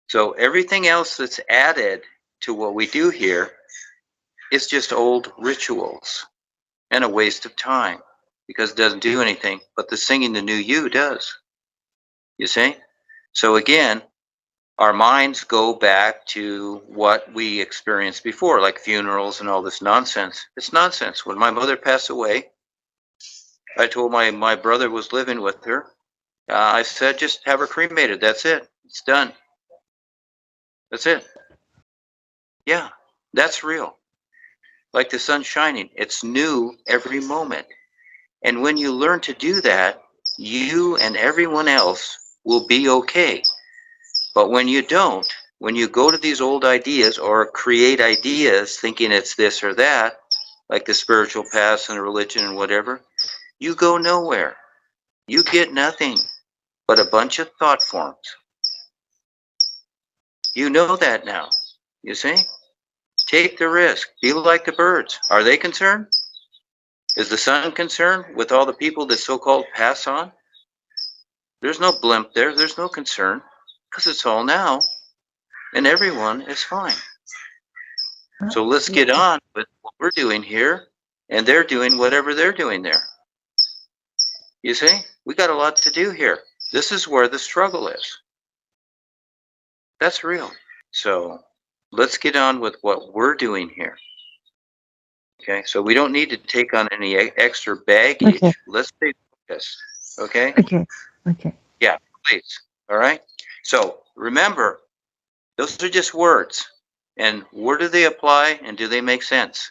So everything else that's added to what we do here is just old rituals and a waste of time because it doesn't do anything, but the singing the NUUU does. You see? So again, our minds go back to what we experienced before, like funerals and all this nonsense. It's nonsense. When my mother passed away, I told my brother was living with her. I said, just have her cremated. That's it. It's done. That's it. Yeah, that's real. Like the sun shining. It's new every moment. And when you learn to do that, you and everyone else will be okay. But when you don't, when you go to these old ideas or create ideas thinking it's this or that, like the spiritual paths and religion and whatever, you go nowhere. You get nothing but a bunch of thought forms. You know that now, you see? Take the risk. Be like the birds. Are they concerned? Is the sun concerned with all the people that so-called pass on? There's no blimp there. There's no concern because it's all now and everyone is fine. So let's get on with what we're doing here and they're doing whatever they're doing there. You see, we got a lot to do here. This is where the struggle is. That's real. So let's get on with what we're doing here. Okay, so we don't need to take on any extra baggage. Okay. Let's stay focused. Okay? Okay. Okay. Yeah, please. All right? So remember, those are just words. And where do they apply and do they make sense?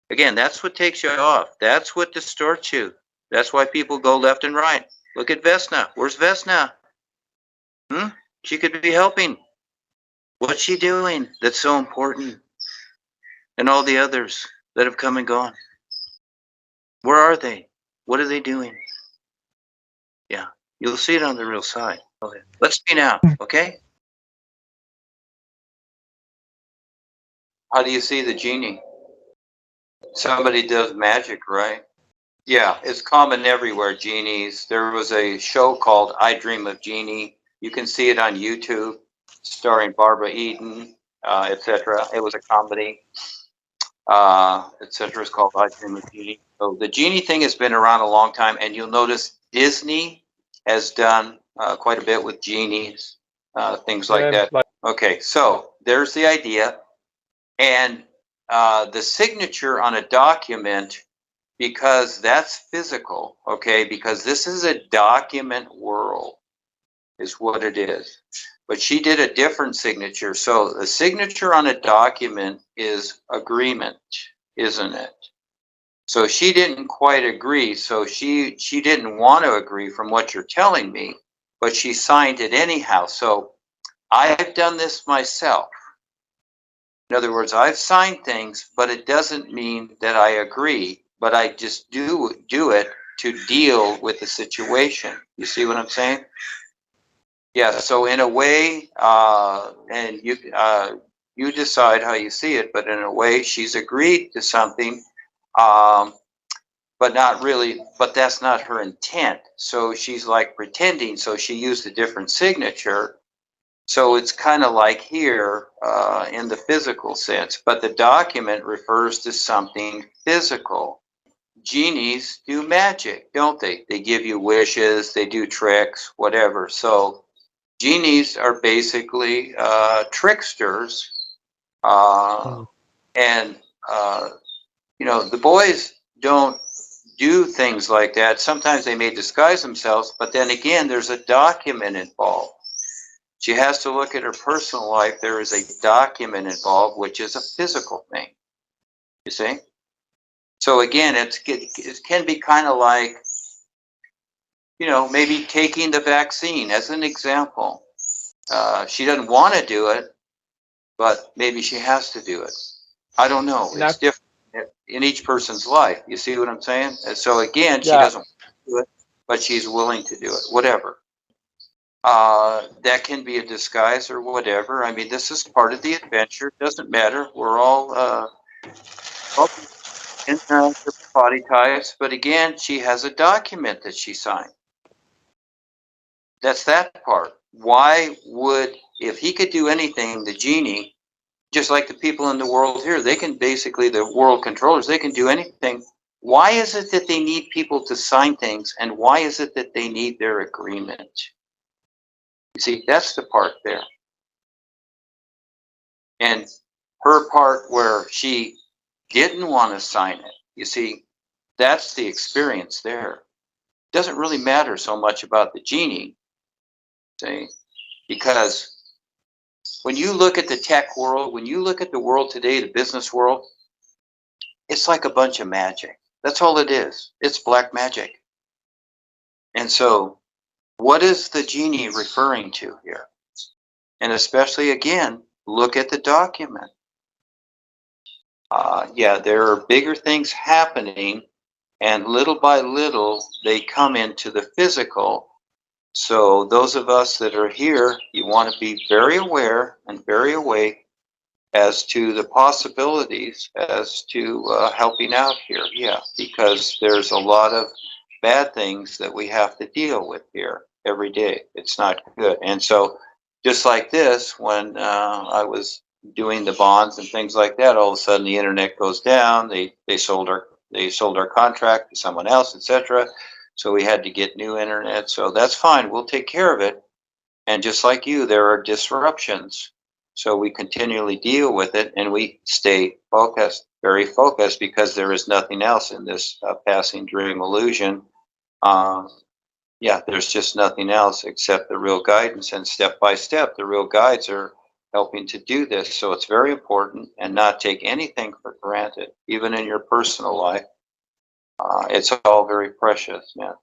Again, that's what takes you off. That's what distorts you. That's why people go left and right. Look at Vesna. Where's Vesna? She could be helping. What's she doing that's so important? And all the others that have come and gone. Where are they? What are they doing? Yeah, you'll see it on the real side. Okay. Let's be now, okay? How do you see the genie? Somebody does magic, right? Yeah, it's common everywhere, genies. There was a show called I Dream of Genie. You can see it on YouTube, starring Barbara Eden, etc. It was a comedy, etc. It's called I Dream of Genie. So the genie thing has been around a long time, and you'll notice Disney has done quite a bit with genies, things like that. Okay, so there's the idea. And the signature on a document, because that's physical, okay, because this is a document world, is what it is. But she did a different signature. So the signature on a document is agreement, isn't it? So she didn't quite agree. So she didn't want to agree from what you're telling me, but she signed it anyhow. So I've done this myself. In other words, I've signed things, but it doesn't mean that I agree, but I just do it to deal with the situation. You see what I'm saying? Yeah, so in a way, and you decide how you see it, but in a way she's agreed to something, but not really, but that's not her intent. So she's like pretending, so she used a different signature. So it's kind of like here in the physical sense, but the document refers to something physical. Genies do magic, don't they? They give you wishes, they do tricks, whatever. So genies are basically tricksters. And, you know, the boys don't do things like that. Sometimes they may disguise themselves, but then again, there's a document involved. She has to look at her personal life. There is a document involved, which is a physical thing. You see? So again, it can be kind of like, you know, maybe taking the vaccine as an example. She doesn't want to do it, but maybe she has to do it. I don't know. It's different in each person's life. You see what I'm saying? And so again, she doesn't want to do it, but she's willing to do it. Whatever. That can be a disguise or whatever. I mean, this is part of the adventure. It doesn't matter. We're all in body types, but again, she has a document that she signed. That's that part. Why would if he could do anything, the genie, just like the people in the world here, they can basically, the world controllers, they can do anything. Why is it that they need people to sign things, and why is it that they need their agreement? You see, that's the part there. And her part where she didn't want to sign it, you see, that's the experience there. It doesn't really matter so much about the genie, see, because when you look at the tech world, when you look at the world today, the business world, it's like a bunch of magic. That's all it is. It's black magic. And so, what is the genie referring to here? And especially, again, look at the document. Yeah, there are bigger things happening, and little by little, they come into the physical. So those of us that are here, you want to be very aware and very awake as to the possibilities, as to helping out here. Yeah, because there's a lot of bad things that we have to deal with here every day. It's not good. And so just like this, when I was doing the bonds and things like that, all of a sudden the internet goes down. They sold our contract to someone else, etc. So we had to get new internet. So that's fine. We'll take care of it. And just like you, there are disruptions. So we continually deal with it, and we stay focused, very focused, because there is nothing else in this passing dream illusion. Yeah, there's just nothing else except the real guidance, and step by step, the real guides are helping to do this. So it's very important, and not take anything for granted, even in your personal life. It's all very precious, man.